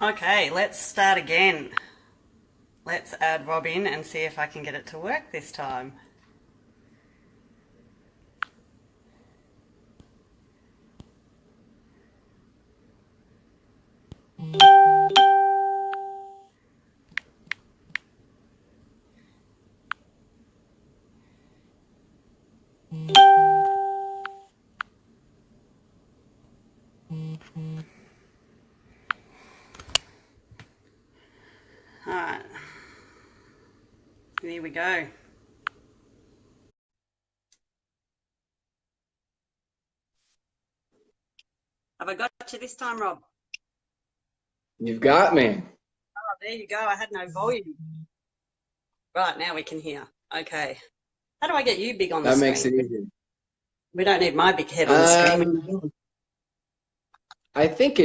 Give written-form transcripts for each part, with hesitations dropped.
Okay, let's start again. Let's add Rob in and see if I can get it to work this time. Alright, here we go. Have I got you this time, Rob? You've got me. Oh, there you go. I had no volume. Right, now we can hear. Okay. How do I get you big on the That makes screen? it easy. We don't need my big head on the screen. Um, I think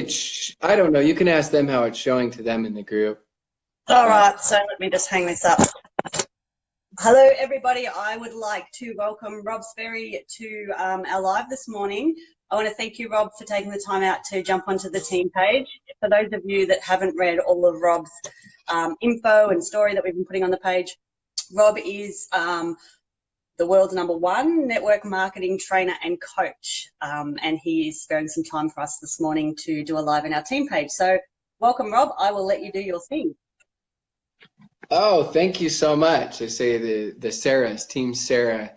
I don't know. You can ask them how it's showing to them in the group. All But right, so let me just hang this up. Hello, everybody. I would like to welcome Rob Sperry to our live this morning. I want to thank you, Rob, for taking the time out to jump onto the team page. For those of you that haven't read all of Rob's info and story that we've been putting on the page, Rob is the world's #1 network marketing trainer and coach, and he is sparing some time for us this morning to do a live in our team page. So welcome, Rob. I will let you do your thing. oh, thank you so much. I say the Sarahs, Team Sarah.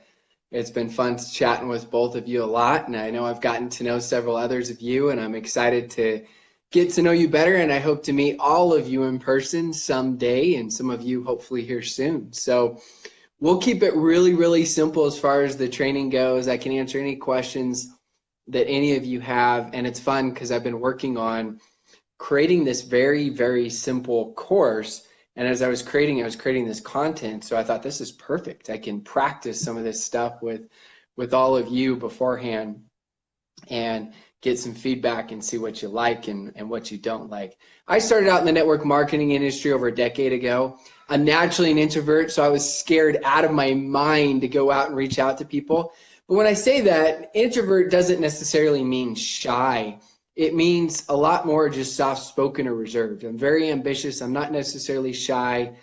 It's been fun chatting with both of you a lot, and I know I've gotten to know several others of you, and I'm excited to get to know you better, and I hope to meet all of you in person someday, and some of you hopefully here soon. So we'll keep it really, really simple as far as the training goes. I can answer any questions that any of you have, and it's fun because I've been working on creating this very, very simple course. And as I was creating this content. So I thought this is perfect. I can practice some of this stuff with all of you beforehand and get some feedback and see what you like and what you don't like. I started out in the network marketing industry over a decade ago. I'm naturally an introvert, so I was scared out of my mind to go out and reach out to people. But when I say that, introvert doesn't necessarily mean shy. It means a lot more just soft-spoken or reserved. I'm very ambitious. I'm not necessarily shy,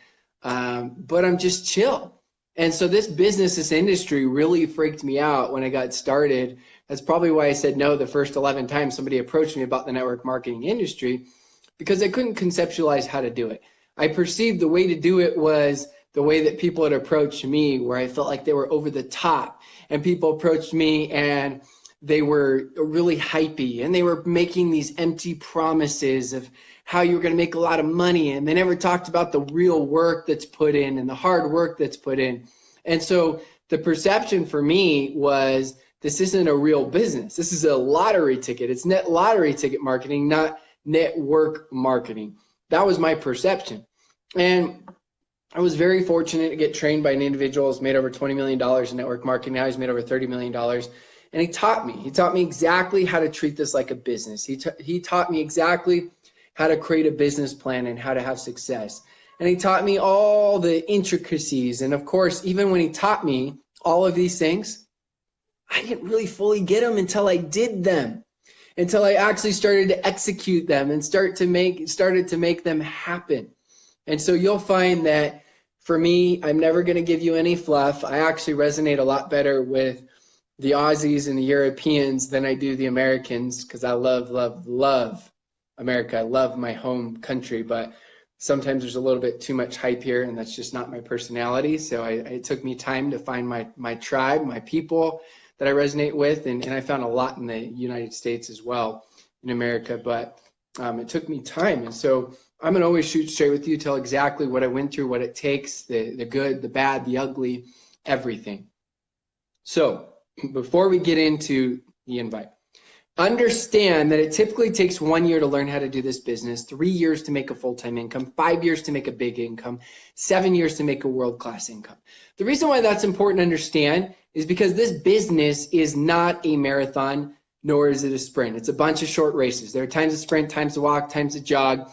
but I'm just chill. And so this business, this industry really freaked me out when I got started. That's probably why I said no the first 11 times somebody approached me about the network marketing industry, because I couldn't conceptualize how to do it. I perceived the way to do it was the way that people had approached me, where I felt like they were over the top, and people approached me and they were really hypey and they were making these empty promises of how you were going to make a lot of money, and they never talked about the real work that's put in and the hard work that's put in. And so the perception for me was, this isn't a real business. This is a lottery ticket. It's net lottery ticket marketing, not network marketing. That was my perception. And I was very fortunate to get trained by an individual who's made over $20 million in network marketing. Now he's made over $30 million. And he taught me. He taught me exactly how to treat this like a business. He taught me exactly how to create a business plan and how to have success. And he taught me all the intricacies. And of course, even when he taught me all of these things, I didn't really fully get them until I did them, until I actually started to execute them and started to make them happen. And so you'll find that for me, I'm never going to give you any fluff. I actually resonate a lot better with the Aussies and the Europeans than I do the Americans, because I love, love, love America. I love my home country, but sometimes there's a little bit too much hype here, and that's just not my personality. So it took me time to find my tribe, my people that I resonate with, and I found a lot in the United States as well, in America, but it took me time. And so I'm going to always shoot straight with you, tell exactly what I went through, what it takes, the good, the bad, the ugly, everything. So before we get into the invite, understand that it typically takes 1 year to learn how to do this business, 3 years to make a full-time income, 5 years to make a big income, 7 years to make a world-class income. The reason why that's important to understand is because this business is not a marathon, nor is it a sprint. It's a bunch of short races. There are times to sprint, times to walk, times to jog,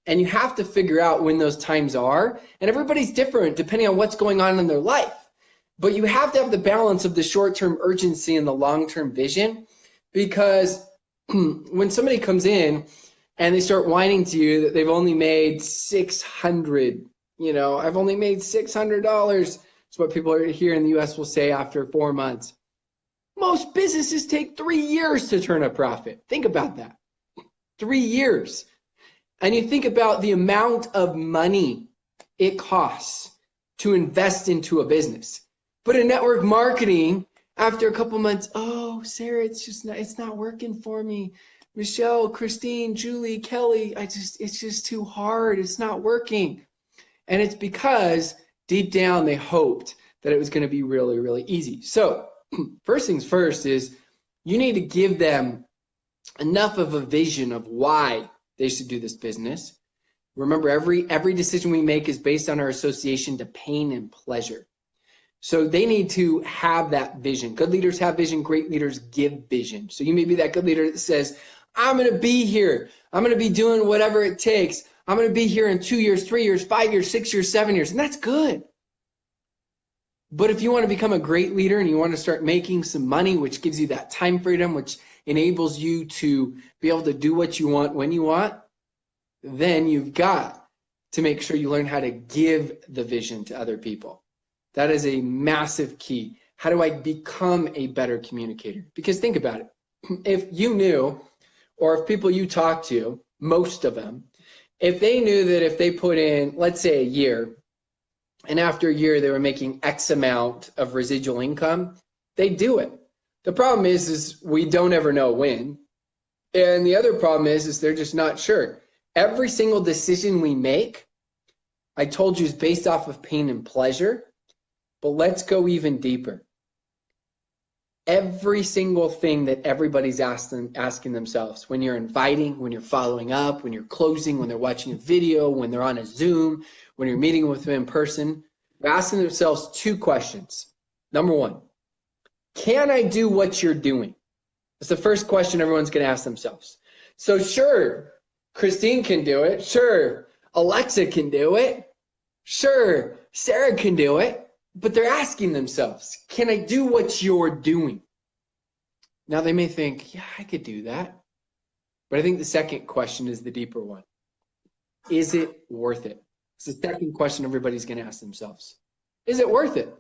and you have to figure out when those times are, and everybody's different depending on what's going on in their life. But you have to have the balance of the short-term urgency and the long-term vision, because when somebody comes in and they start whining to you that they've only made 600, I've only made $600. It's what people here in the US will say after 4 months. Most businesses take 3 years to turn a profit. Think about that. 3 years. And you think about the amount of money it costs to invest into a business. But in network marketing, after a couple months, oh, Sarah, it's not working for me. Michelle, Christine, Julie, Kelly, it's just too hard. It's not working. And it's because deep down they hoped that it was going to be really, really easy. So first things first is you need to give them enough of a vision of why they should do this business. Remember, every decision we make is based on our association to pain and pleasure. So they need to have that vision. Good leaders have vision. Great leaders give vision. So you may be that good leader that says, I'm going to be here. I'm going to be doing whatever it takes. I'm going to be here in 2 years, 3 years, 5 years, 6 years, 7 years. And that's good. But if you want to become a great leader and you want to start making some money, which gives you that time freedom, which enables you to be able to do what you want when you want, then you've got to make sure you learn how to give the vision to other people. That is a massive key. How do I become a better communicator? Because think about it. If you knew, or if people you talk to, most of them, if they knew that if they put in, let's say, a year, and after a year they were making X amount of residual income, they'd do it. The problem is we don't ever know when. And the other problem is they're just not sure. Every single decision we make, I told you, is based off of pain and pleasure. But let's go even deeper. Every single thing that everybody's asking themselves, when you're inviting, when you're following up, when you're closing, when they're watching a video, when they're on a Zoom, when you're meeting with them in person, they're asking themselves 2 questions. Number 1, can I do what you're doing? That's the first question everyone's going to ask themselves. So sure, Christine can do it. Sure, Alexa can do it. Sure, Sarah can do it. But they're asking themselves, can I do what you're doing? Now they may think, yeah, I could do that. But I think the second question is the deeper one. Is it worth it? It's the second question everybody's going to ask themselves. Is it worth it?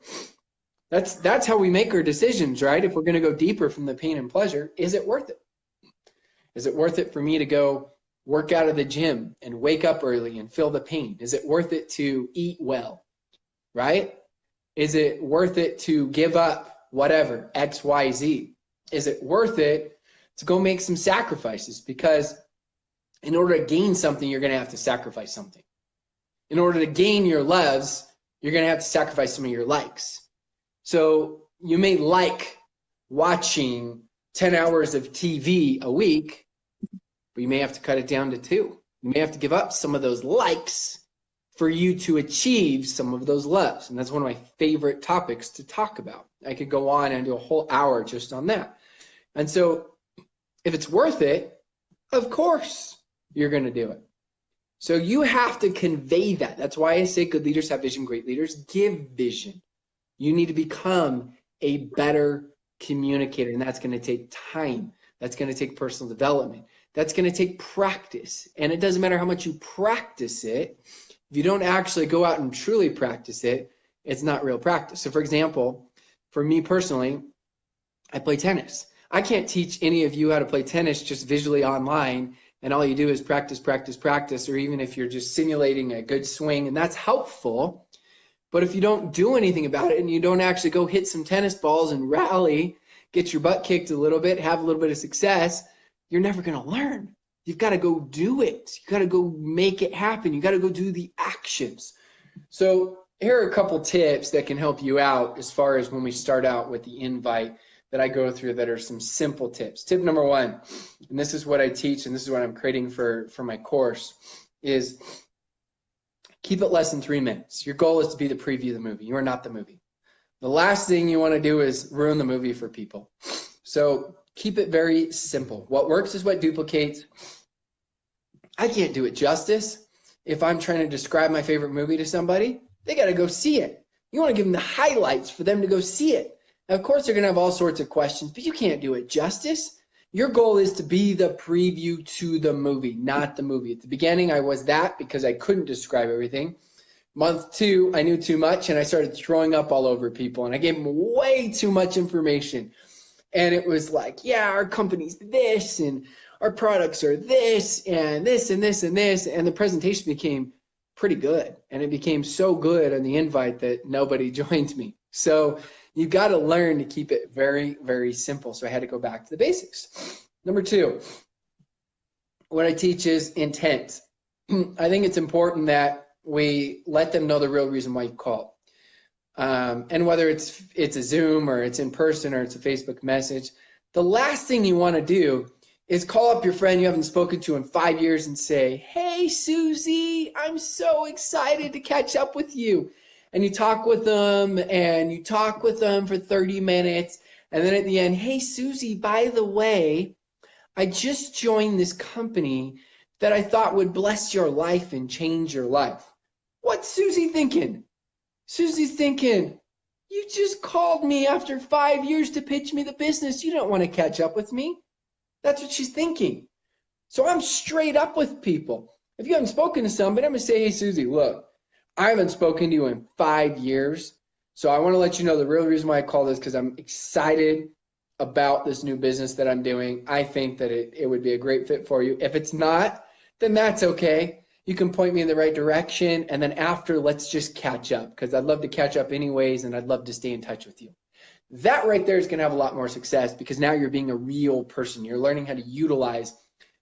That's how we make our decisions, right? If we're going to go deeper from the pain and pleasure, is it worth it? Is it worth it for me to go work out of the gym and wake up early and feel the pain? Is it worth it to eat well, right? Is it worth it to give up whatever, X, Y, Z? Is it worth it to go make some sacrifices? Because in order to gain something, you're going to have to sacrifice something. In order to gain your loves, you're going to have to sacrifice some of your likes. So you may like watching 10 hours of TV a week, but you may have to cut it down to 2. You may have to give up some of those likes for you to achieve some of those loves. And that's one of my favorite topics to talk about. I could go on and do a whole hour just on that. And so if it's worth it, of course you're going to do it. So you have to convey that. That's why I say good leaders have vision, great leaders give vision. You need to become a better communicator, and that's going to take time. That's going to take personal development. That's going to take practice. And it doesn't matter how much you practice it. If you don't actually go out and truly practice it, it's not real practice. So for example, for me personally, I play tennis. I can't teach any of you how to play tennis just visually online, and all you do is practice, practice, practice, or even if you're just simulating a good swing, and that's helpful. But if you don't do anything about it and you don't actually go hit some tennis balls and rally, get your butt kicked a little bit, have a little bit of success, you're never going to learn. You've got to go do it. You got to go make it happen. You got to go do the actions. So here are a couple tips that can help you out as far as when we start out with the invite that I go through that are some simple tips. Tip number 1, and this is what I teach and this is what I'm creating for my course, is keep it less than 3 minutes. Your goal is to be the preview of the movie. You are not the movie. The last thing you want to do is ruin the movie for people. So keep it very simple. What works is what duplicates. I can't do it justice. If I'm trying to describe my favorite movie to somebody, they got to go see it. You want to give them the highlights for them to go see it. Now, of course, they're going to have all sorts of questions, but you can't do it justice. Your goal is to be the preview to the movie, not the movie. At the beginning, I was that because I couldn't describe everything. Month 2, I knew too much and I started throwing up all over people and I gave them way too much information. And it was like, yeah, our company's this and our products are this and this and this and this. And the presentation became pretty good. And it became so good on the invite that nobody joined me. So you got to learn to keep it very, very simple. So I had to go back to the basics. Number 2, what I teach is intent. I think it's important that we let them know the real reason why you called. And whether it's a Zoom or it's in person or it's a Facebook message, the last thing you want to do is call up your friend you haven't spoken to in 5 years and say, hey, Susie, I'm so excited to catch up with you. And you talk with them and you talk with them for 30 minutes. And then at the end, hey, Susie, by the way, I just joined this company that I thought would bless your life and change your life. What's Susie thinking? Susie's thinking, you just called me after 5 years to pitch me the business. You don't want to catch up with me. That's what she's thinking. So I'm straight up with people. If you haven't spoken to somebody, I'm going to say, hey, Susie, look, I haven't spoken to you in 5 years. So I want to let you know the real reason why I called this because I'm excited about this new business that I'm doing. I think that it would be a great fit for you. If it's not, then that's okay. You can point me in the right direction. And then after, let's just catch up because I'd love to catch up anyways. And I'd love to stay in touch with you. That right there is going to have a lot more success because now you're being a real person. You're learning how to utilize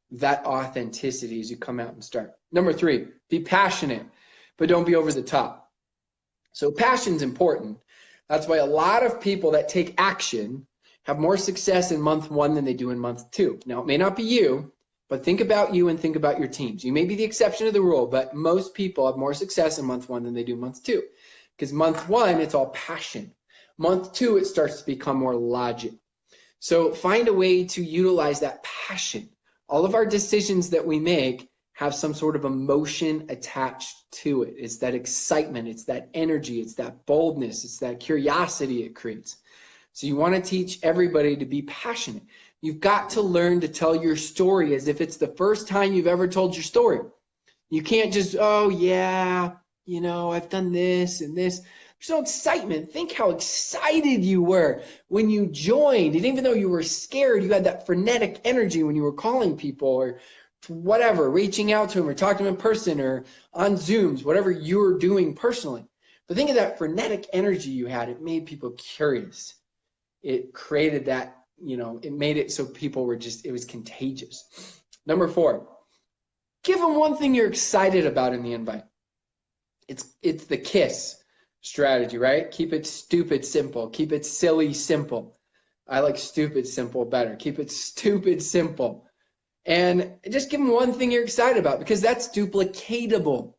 that authenticity as you come out and start. Number 3, be passionate, but don't be over the top. So passion's important. That's why a lot of people that take action have more success in month 1 than they do in month 2. Now, it may not be you, but think about you and think about your teams. You may be the exception of the rule, but most people have more success in month 1 than they do month 2. Because month 1, it's all passion. Month 2, it starts to become more logic. So find a way to utilize that passion. All of our decisions that we make have some sort of emotion attached to it. It's that excitement, it's that energy, it's that boldness, it's that curiosity it creates. So you want to teach everybody to be passionate. You've got to learn to tell your story as if it's the first time you've ever told your story. You can't just, oh yeah, you know, I've done this and this. There's no excitement. Think how excited you were when you joined. And even though you were scared, you had that frenetic energy when you were calling people or whatever, reaching out to them or talking to them in person or on Zooms, whatever you were doing personally. But think of that frenetic energy you had. It made people curious. It created that, you know, it made it so people were just, it was contagious. Number 4, give them one thing you're excited about in the invite. It's the KISS strategy, right? Keep it stupid simple. Keep it silly simple. I like stupid simple better. Keep it stupid simple. And just give them one thing you're excited about because that's duplicatable.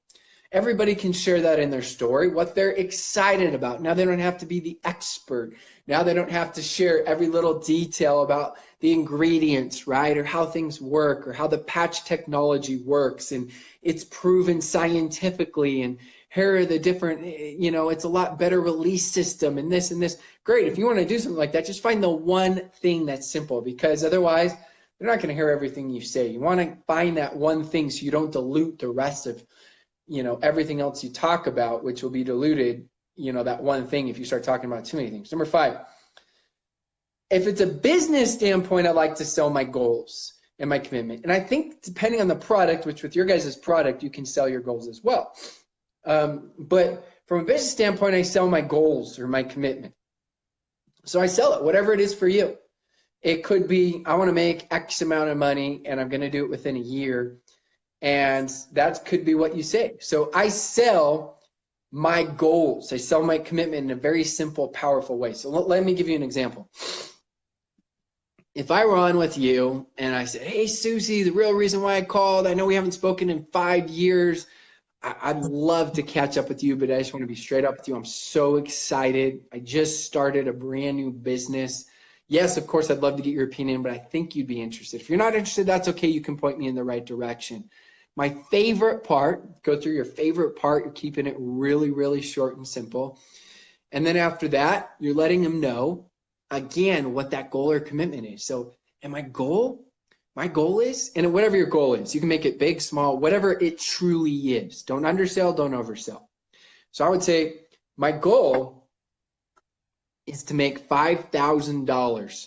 Everybody can share that in their story, what they're excited about. Now they don't have to be the expert. Now they don't have to share every little detail about the ingredients, right? Or how things work or how the patch technology works. And it's proven scientifically. And here are the different, you know, it's a lot better release system and this and this. Great. If you want to do something like that, just find the one thing that's simple because otherwise they're not going to hear everything you say. You want to find that one thing so you don't dilute the rest of, you know, everything else you talk about, which will be diluted, you know, that one thing if you start talking about too many things. Number 5, if it's a business standpoint, I like to sell my goals and my commitment. And I think depending on the product, which with your guys' product, you can sell your goals as well. But from a business standpoint, I sell my goals or my commitment. So I sell it, whatever it is for you. It could be, I want to make X amount of money and I'm going to do it within a year. And that could be what you say. So I sell my goals. I sell my commitment in a very simple, powerful way. So let me give you an example. If I were on with you and I said, hey, Susie, the real reason why I called, I know we haven't spoken in 5 years. I'd love to catch up with you, but I just want to be straight up with you. I'm so excited. I just started a brand new business. Yes, of course, I'd love to get your opinion, but I think you'd be interested. If you're not interested, that's okay. You can point me in the right direction. My favorite part, go through your favorite part. You're keeping it really, really short and simple. And then after that, you're letting them know, again, what that goal or commitment is. So And my goal is, and whatever your goal is, you can make it big, small, whatever it truly is. Don't undersell, don't oversell. So I would say my goal is to make $5,000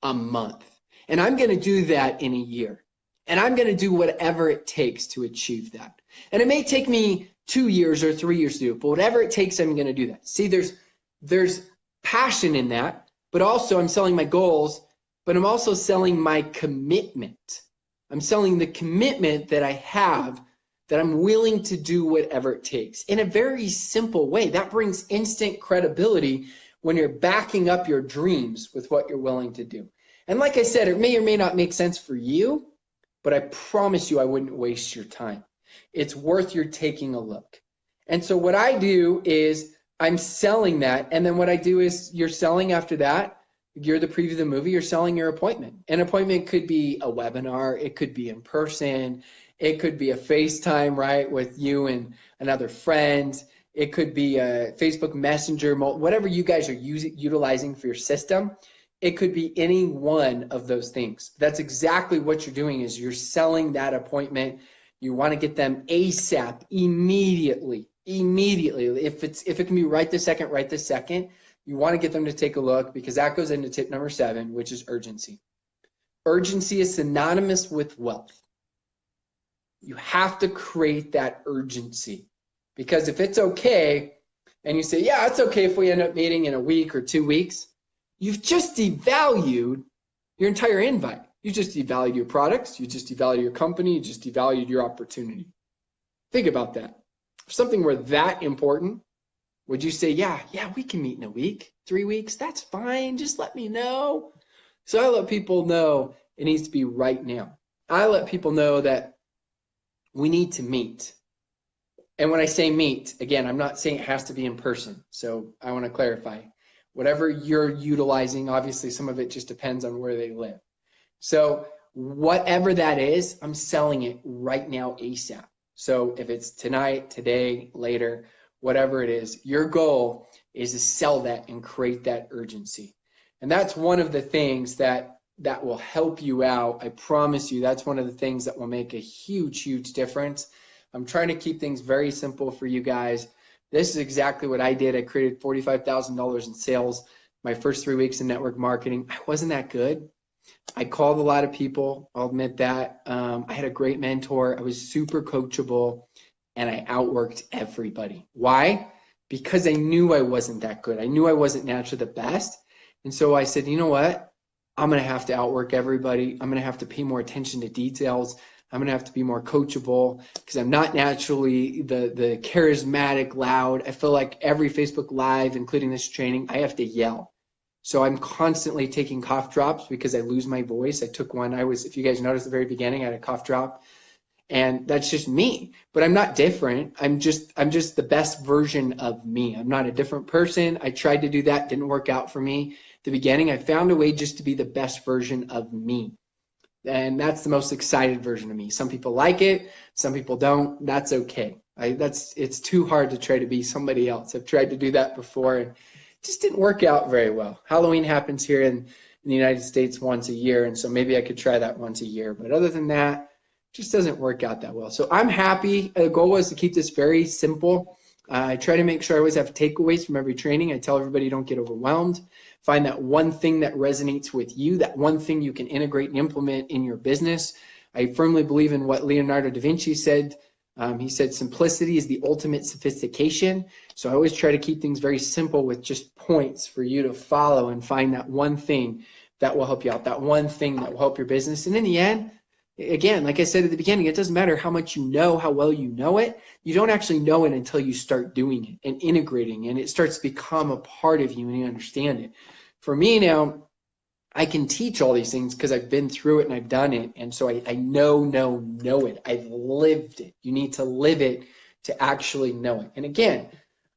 a month. And I'm going to do that in a year. And I'm going to do whatever it takes to achieve that. And it may take me 2 years or 3 years to do it, but whatever it takes, I'm going to do that. See, there's passion in that, but also I'm selling my goals, but I'm also selling my commitment. I'm selling the commitment that I have, that I'm willing to do whatever it takes in a very simple way. That brings instant credibility when you're backing up your dreams with what you're willing to do. And like I said, it may or may not make sense for you, but I promise you I wouldn't waste your time. It's worth your taking a look. And so what I do is I'm selling that. And then what I do is you're selling after that. You're the preview of the movie, you're selling your appointment. An appointment could be a webinar, it could be in person, it could be a FaceTime, right, with you and another friend. It could be a Facebook Messenger, whatever you guys are utilizing for your system. It could be any one of those things. That's exactly what you're doing, is you're selling that appointment. You want to get them ASAP, immediately. If it can be right this second, you want to get them to take a look, because that goes into tip number 7, which is urgency. Urgency is synonymous with wealth. You have to create that urgency, because if it's okay and you say, yeah, it's okay if we end up meeting in a week or 2 weeks, you've just devalued your entire invite. You just devalued your products. You just devalued your company. You just devalued your opportunity. Think about that. If something were that important, would you say, yeah, we can meet in a week, 3 weeks? That's fine. Just let me know. So I let people know it needs to be right now. I let people know that we need to meet. And when I say meet, again, I'm not saying it has to be in person. So I want to clarify. Whatever you're utilizing, obviously some of it just depends on where they live. So whatever that is, I'm selling it right now ASAP. So if it's tonight, today, later, whatever it is, your goal is to sell that and create that urgency. And that's one of the things that will help you out. I promise you, that's one of the things that will make a huge, huge difference. I'm trying to keep things very simple for you guys. This is exactly what I did. I created $45,000 in sales my first 3 weeks in network marketing. I wasn't that good. I called a lot of people. I'll admit that. I had a great mentor. I was super coachable, and I outworked everybody. Why? Because I knew I wasn't that good. I knew I wasn't naturally the best. And so I said, you know what? I'm going to have to outwork everybody. I'm going to have to pay more attention to details. I'm going to have to be more coachable, because I'm not naturally the charismatic, loud. I feel like every Facebook Live, including this training, I have to yell. So I'm constantly taking cough drops because I lose my voice. I took one. If you guys noticed at the very beginning, I had a cough drop. And that's just me. But I'm not different. I'm just the best version of me. I'm not a different person. I tried to do that. Didn't work out for me. At the beginning, I found a way just to be the best version of me. And that's the most excited version of me. Some people like it. Some people don't. That's okay. It's too hard to try to be somebody else. I've tried to do that before, and it just didn't work out very well. Halloween happens here in the United States once a year, and so maybe I could try that once a year. But other than that, it just doesn't work out that well. So I'm happy. The goal was to keep this very simple. I try to make sure I always have takeaways from every training. I tell everybody don't get overwhelmed. Find that one thing that resonates with you, that one thing you can integrate and implement in your business. I firmly believe in what Leonardo da Vinci said. He said simplicity is the ultimate sophistication. So I always try to keep things very simple with just points for you to follow and find that one thing that will help you out, that one thing that will help your business. And in the end, again, like I said at the beginning, it doesn't matter how much you know, how well you know it. You don't actually know it until you start doing it and integrating, and it starts to become a part of you and you understand it. For me now, I can teach all these things because I've been through it and I've done it. And so I know it. I've lived it. You need to live it to actually know it. And again,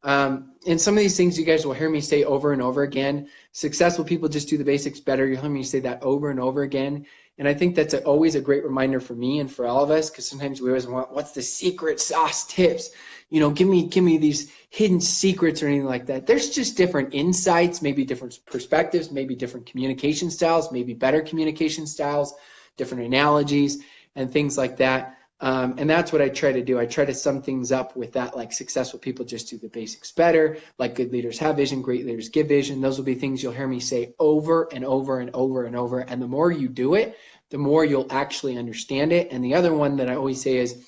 and some of these things you guys will hear me say over and over again. Successful people just do the basics better. You'll hear me say that over and over again. And I think that's always a great reminder for me and for all of us, because sometimes we always want, what's the secret sauce tips? You know, give me these hidden secrets or anything like that. There's just different insights, maybe different perspectives, maybe different communication styles, maybe better communication styles, different analogies and things like that. And that's what I try to do. I try to sum things up with that, like successful people just do the basics better, like good leaders have vision, great leaders give vision. Those will be things you'll hear me say over and over and over and over. And the more you do it, the more you'll actually understand it. And the other one that I always say is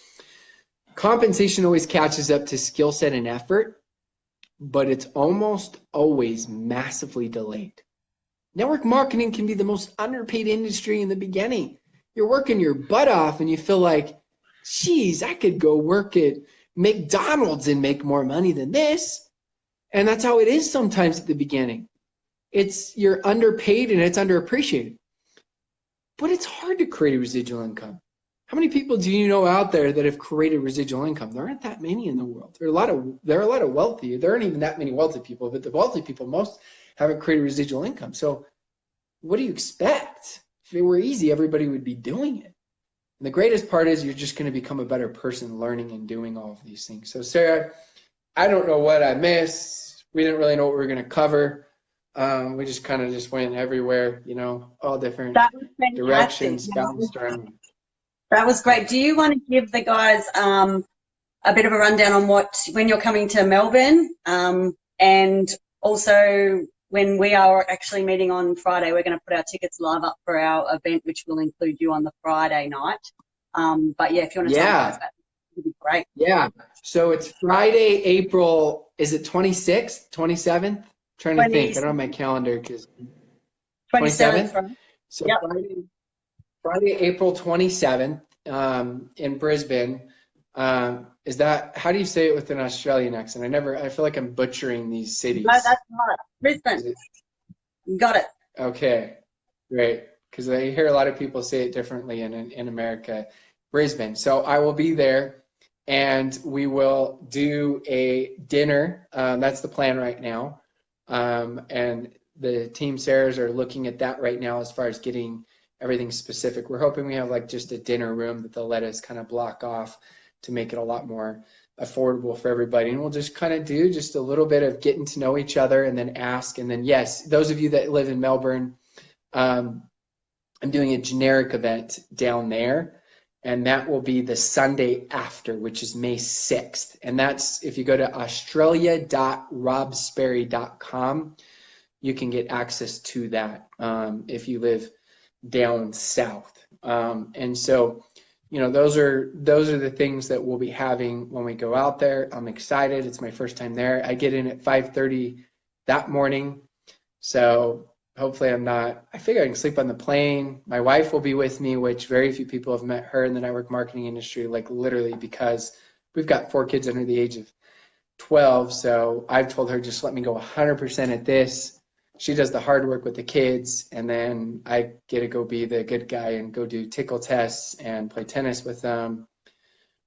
compensation always catches up to skill set and effort, but it's almost always massively delayed. Network marketing can be the most underpaid industry in the beginning. You're working your butt off and you feel like, geez, I could go work at McDonald's and make more money than this. And that's how it is sometimes at the beginning. You're underpaid and it's underappreciated. But it's hard to create a residual income. How many people do you know out there that have created residual income? There aren't that many in the world. There are a lot of wealthy. There aren't even that many wealthy people, but the wealthy people, most haven't created residual income. So what do you expect? If it were easy, everybody would be doing it. And the greatest part is you're just going to become a better person learning and doing all of these things. So Sarah, I don't know what I missed. We didn't really know what we were going to cover. We just kind of just went everywhere, you know, all different directions, bounced around. That was great. Do you want to give the guys a bit of a rundown on when you're coming to Melbourne, and also when we are actually meeting on Friday? We're going to put our tickets live up for our event, which will include you on the Friday night. But yeah, if you want to tell us that, would be great. Yeah. So it's Friday, April, is it 26th, 27th? Trying to think. I don't have my calendar because 27th. Right? So yep. Friday, April 27th in Brisbane. Is that, how do you say it with an Australian accent? I feel like I'm butchering these cities. No, that's right. Brisbane. Got it. Okay, great. Because I hear a lot of people say it differently in America. Brisbane. So I will be there and we will do a dinner. That's the plan right now. And the team Sarahs are looking at that right now as far as getting everything specific. We're hoping we have like just a dinner room that they'll let us kind of block off to make it a lot more affordable for everybody. And we'll just kind of do just a little bit of getting to know each other and then ask. And then, yes, those of you that live in Melbourne, I'm doing a generic event down there. And that will be the Sunday after, which is May 6th. And that's, if you go to australia.robsperry.com, you can get access to that if you live down south. And so, you know, those are the things that we'll be having when we go out there. I'm excited. It's my first time there. I get in at 5:30 that morning. So hopefully I figure I can sleep on the plane. My wife will be with me, which very few people have met her in the network marketing industry, like literally, because we've got 4 kids under the age of 12. So I've told her, just let me go 100% at this. She does the hard work with the kids, and then I get to go be the good guy and go do tickle tests and play tennis with them,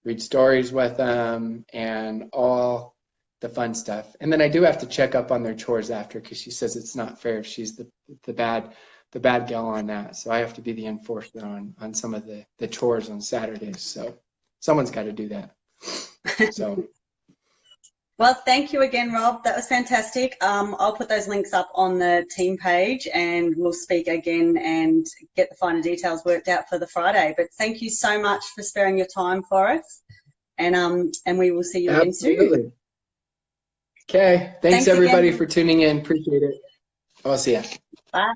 read stories with them, and all the fun stuff. And then I do have to check up on their chores after, because she says it's not fair if she's the bad gal on that. So I have to be the enforcer on some of the chores on Saturdays. So someone's got to do that. So. Well, thank you again, Rob. That was fantastic. I'll put those links up on the team page and we'll speak again and get the finer details worked out for the Friday. But thank you so much for sparing your time for us. And we will see you again soon. Okay. Thanks everybody for tuning in. Appreciate it. I'll see ya. Bye.